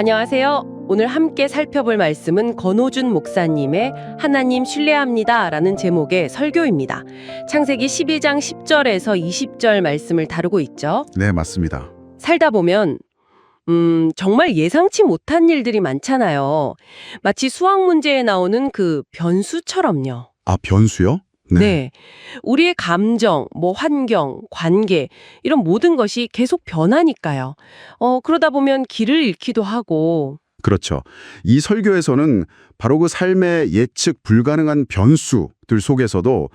안녕하세요. 오늘 함께 살펴볼 말씀은 권호준 목사님의 하나님 신뢰합니다 라는 제목의 설교입니다. 창세기 12장 10절에서 20절 말씀을 다루고 있죠. 네, 맞습니다. 살다 보면 정말 예상치 못한 일들이 많잖아요. 마치 수학 문제에 나오는 그 변수처럼요. 아, 변수요? 네. 우리의 감정, 환경, 관계 이런 모든 것이 계속 변하니까요. 그러다 보면 길을 잃기도 하고. 그렇죠. 이 설교에서는 바로 그 삶의 예측 불가능한 변수들 속에서도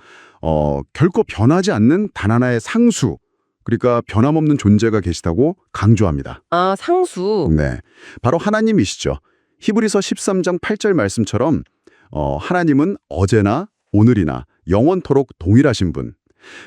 결코 변하지 않는 단 하나의 상수, 그러니까 변함없는 존재가 계시다고 강조합니다. 아, 상수. 네, 바로 하나님이시죠. 히브리서 13장 8절 말씀처럼 하나님은 어제나 오늘이나 영원토록 동일하신 분.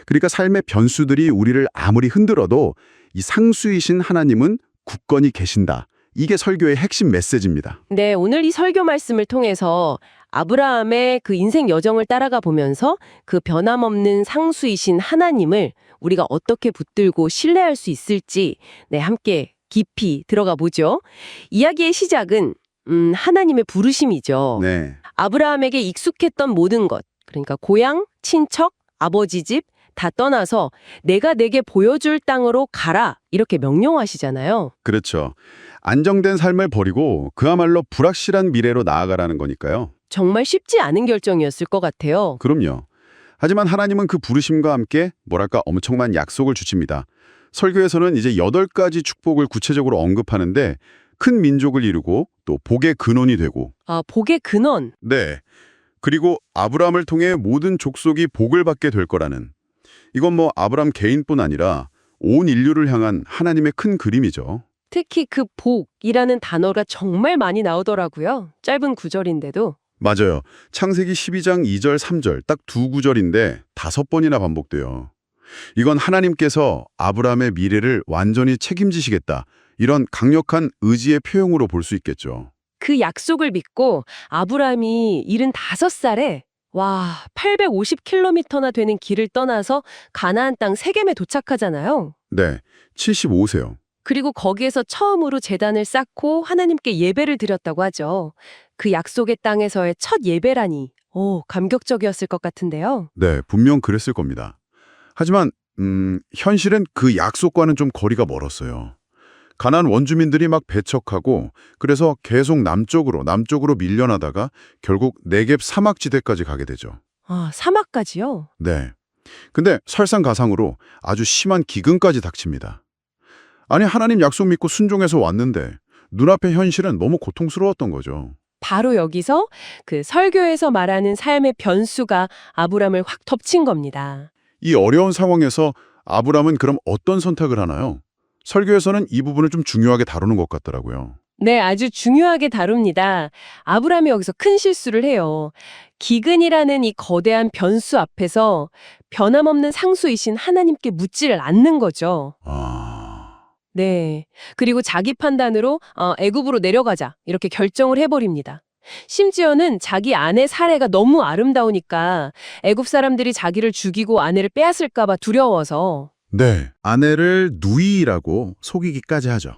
그러니까 삶의 변수들이 우리를 아무리 흔들어도 이 상수이신 하나님은 굳건히 계신다. 이게 설교의 핵심 메시지입니다. 네, 오늘 이 설교 말씀을 통해서 아브라함의 그 인생 여정을 따라가 보면서 그 변함없는 상수이신 하나님을 우리가 어떻게 붙들고 신뢰할 수 있을지 함께 깊이 들어가 보죠. 이야기의 시작은 하나님의 부르심이죠. 네. 아브라함에게 익숙했던 모든 것, 그러니까 고향, 친척, 아버지 집 다 떠나서 내가 내게 보여줄 땅으로 가라 이렇게 명령하시잖아요. 그렇죠. 안정된 삶을 버리고 그야말로 불확실한 미래로 나아가라는 거니까요. 정말 쉽지 않은 결정이었을 것 같아요. 그럼요. 하지만 하나님은 그 부르심과 함께 엄청난 약속을 주십니다. 설교에서는 이제 8가지 축복을 구체적으로 언급하는데 큰 민족을 이루고 또 복의 근원이 되고. 아, 복의 근원. 네. 그리고 아브라함을 통해 모든 족속이 복을 받게 될 거라는. 이건 아브라함 개인뿐 아니라 온 인류를 향한 하나님의 큰 그림이죠. 특히 그 복이라는 단어가 정말 많이 나오더라고요. 짧은 구절인데도. 맞아요. 창세기 12장 2절, 3절 딱 두 구절인데 5번이나 반복돼요. 이건 하나님께서 아브라함의 미래를 완전히 책임지시겠다. 이런 강력한 의지의 표현으로 볼 수 있겠죠. 그 약속을 믿고 아브라함이 75살에 850km나 되는 길을 떠나서 가나안 땅 세겜에 도착하잖아요. 네, 75세요. 그리고 거기에서 처음으로 제단을 쌓고 하나님께 예배를 드렸다고 하죠. 그 약속의 땅에서의 첫 예배라니. 감격적이었을 것 같은데요. 네, 분명 그랬을 겁니다. 하지만 현실은 그 약속과는 좀 거리가 멀었어요. 가나안 원주민들이 막 배척하고 그래서 계속 남쪽으로 밀려나다가 결국 네겝 사막지대까지 가게 되죠. 아, 사막까지요? 네. 근데 설상가상으로 아주 심한 기근까지 닥칩니다. 아니, 하나님 약속 믿고 순종해서 왔는데 눈앞의 현실은 너무 고통스러웠던 거죠. 바로 여기서 그 설교에서 말하는 삶의 변수가 아브람을 확 덮친 겁니다. 이 어려운 상황에서 아브람은 그럼 어떤 선택을 하나요? 설교에서는 이 부분을 좀 중요하게 다루는 것 같더라고요. 네, 아주 중요하게 다룹니다. 아브람이 여기서 큰 실수를 해요. 기근이라는 이 거대한 변수 앞에서 변함없는 상수이신 하나님께 묻지를 않는 거죠. 네. 그리고 자기 판단으로 애굽으로 내려가자 이렇게 결정을 해버립니다. 심지어는 자기 아내 사례가 너무 아름다우니까 애굽 사람들이 자기를 죽이고 아내를 빼앗을까 봐 두려워서. 네, 아내를 누이라고 속이기까지 하죠.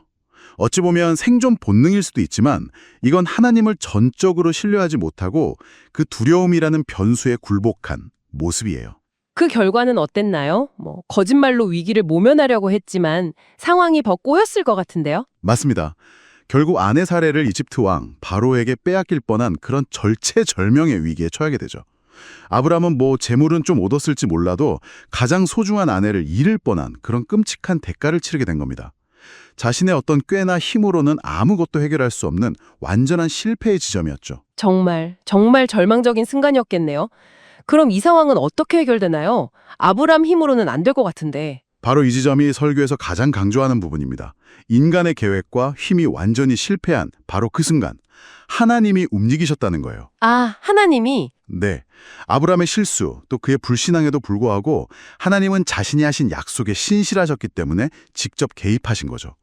어찌 보면 생존 본능일 수도 있지만 이건 하나님을 전적으로 신뢰하지 못하고 그 두려움이라는 변수에 굴복한 모습이에요. 그 결과는 어땠나요? 거짓말로 위기를 모면하려고 했지만 상황이 더 꼬였을 것 같은데요? 맞습니다. 결국 아내 사례를 이집트 왕 바로에게 빼앗길 뻔한 그런 절체절명의 위기에 처하게 되죠. 아브람은 재물은 좀 얻었을지 몰라도 가장 소중한 아내를 잃을 뻔한 그런 끔찍한 대가를 치르게 된 겁니다. 자신의 어떤 꾀나 힘으로는 아무것도 해결할 수 없는 완전한 실패의 지점이었죠. 정말 절망적인 순간이었겠네요. 그럼 이 상황은 어떻게 해결되나요? 아브람 힘으로는 안 될 것 같은데. 바로 이 지점이 설교에서 가장 강조하는 부분입니다. 인간의 계획과 힘이 완전히 실패한 바로 그 순간 하나님이 움직이셨다는 거예요. 아, 하나님이? 네. 아브람의 실수, 또 그의 불신앙에도 불구하고 하나님은 자신이 하신 약속에 신실하셨기 때문에 직접 개입하신 거죠.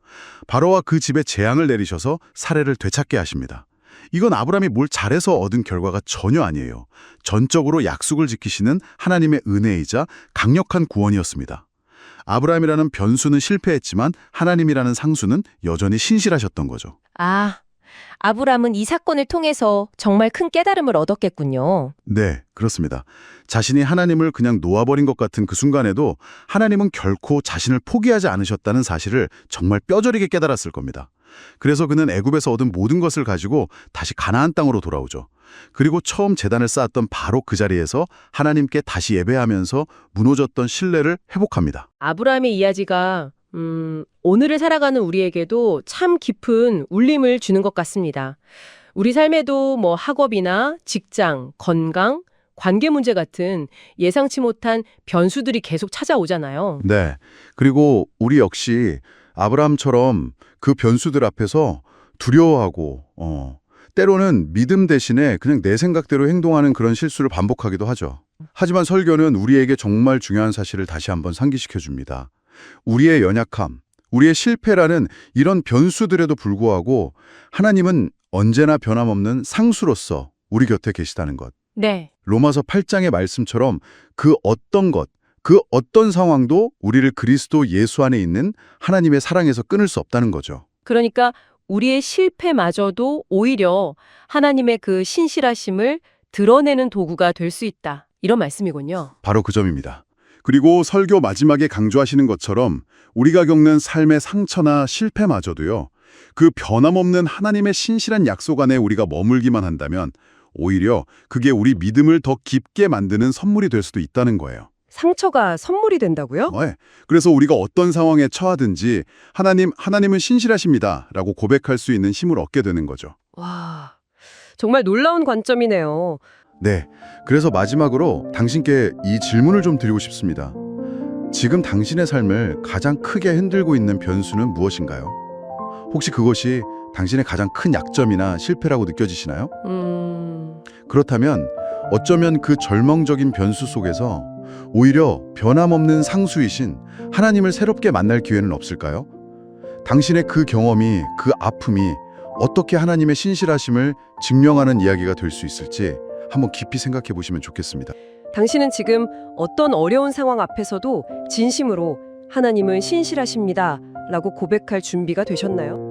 바로와 그 집에 재앙을 내리셔서 사례를 되찾게 하십니다. 이건 아브람이 뭘 잘해서 얻은 결과가 전혀 아니에요. 전적으로 약속을 지키시는 하나님의 은혜이자 강력한 구원이었습니다. 아브라함이라는 변수는 실패했지만 하나님이라는 상수는 여전히 신실하셨던 거죠. 아, 아브람은 이 사건을 통해서 정말 큰 깨달음을 얻었겠군요. 네, 그렇습니다. 자신이 하나님을 그냥 놓아버린 것 같은 그 순간에도 하나님은 결코 자신을 포기하지 않으셨다는 사실을 정말 뼈저리게 깨달았을 겁니다. 그래서 그는 애굽에서 얻은 모든 것을 가지고 다시 가나안 땅으로 돌아오죠. 그리고 처음 제단을 쌓았던 바로 그 자리에서 하나님께 다시 예배하면서 무너졌던 신뢰를 회복합니다. 아브라함의 이야기가 오늘을 살아가는 우리에게도 참 깊은 울림을 주는 것 같습니다. 우리 삶에도 뭐 학업이나 직장, 건강, 관계 문제 같은 예상치 못한 변수들이 계속 찾아오잖아요. 네, 그리고 우리 역시 아브라함처럼 그 변수들 앞에서 두려워하고 때로는 믿음 대신에 그냥 내 생각대로 행동하는 그런 실수를 반복하기도 하죠. 하지만 설교는 우리에게 정말 중요한 사실을 다시 한번 상기시켜 줍니다. 우리의 연약함, 우리의 실패라는 이런 변수들에도 불구하고 하나님은 언제나 변함없는 상수로서 우리 곁에 계시다는 것. 네. 로마서 8장의 말씀처럼 그 어떤 것, 그 어떤 상황도 우리를 그리스도 예수 안에 있는 하나님의 사랑에서 끊을 수 없다는 거죠. 그러니까 우리의 실패마저도 오히려 하나님의 그 신실하심을 드러내는 도구가 될 수 있다. 이런 말씀이군요. 바로 그 점입니다. 그리고 설교 마지막에 강조하시는 것처럼 우리가 겪는 삶의 상처나 실패마저도요. 그 변함없는 하나님의 신실한 약속 안에 우리가 머물기만 한다면 오히려 그게 우리 믿음을 더 깊게 만드는 선물이 될 수도 있다는 거예요. 상처가 선물이 된다고요? 네. 그래서 우리가 어떤 상황에 처하든지 하나님은 신실하십니다 라고 고백할 수 있는 힘을 얻게 되는 거죠. 와, 정말 놀라운 관점이네요. 네. 그래서 마지막으로 당신께 이 질문을 좀 드리고 싶습니다. 지금 당신의 삶을 가장 크게 흔들고 있는 변수는 무엇인가요? 혹시 그것이 당신의 가장 큰 약점이나 실패라고 느껴지시나요? 그렇다면 어쩌면 그 절망적인 변수 속에서 오히려 변함없는 상수이신 하나님을 새롭게 만날 기회는 없을까요? 당신의 그 경험이, 그 아픔이 어떻게 하나님의 신실하심을 증명하는 이야기가 될 수 있을지 한번 깊이 생각해 보시면 좋겠습니다. 당신은 지금 어떤 어려운 상황 앞에서도 진심으로 하나님은 신실하십니다 라고 고백할 준비가 되셨나요?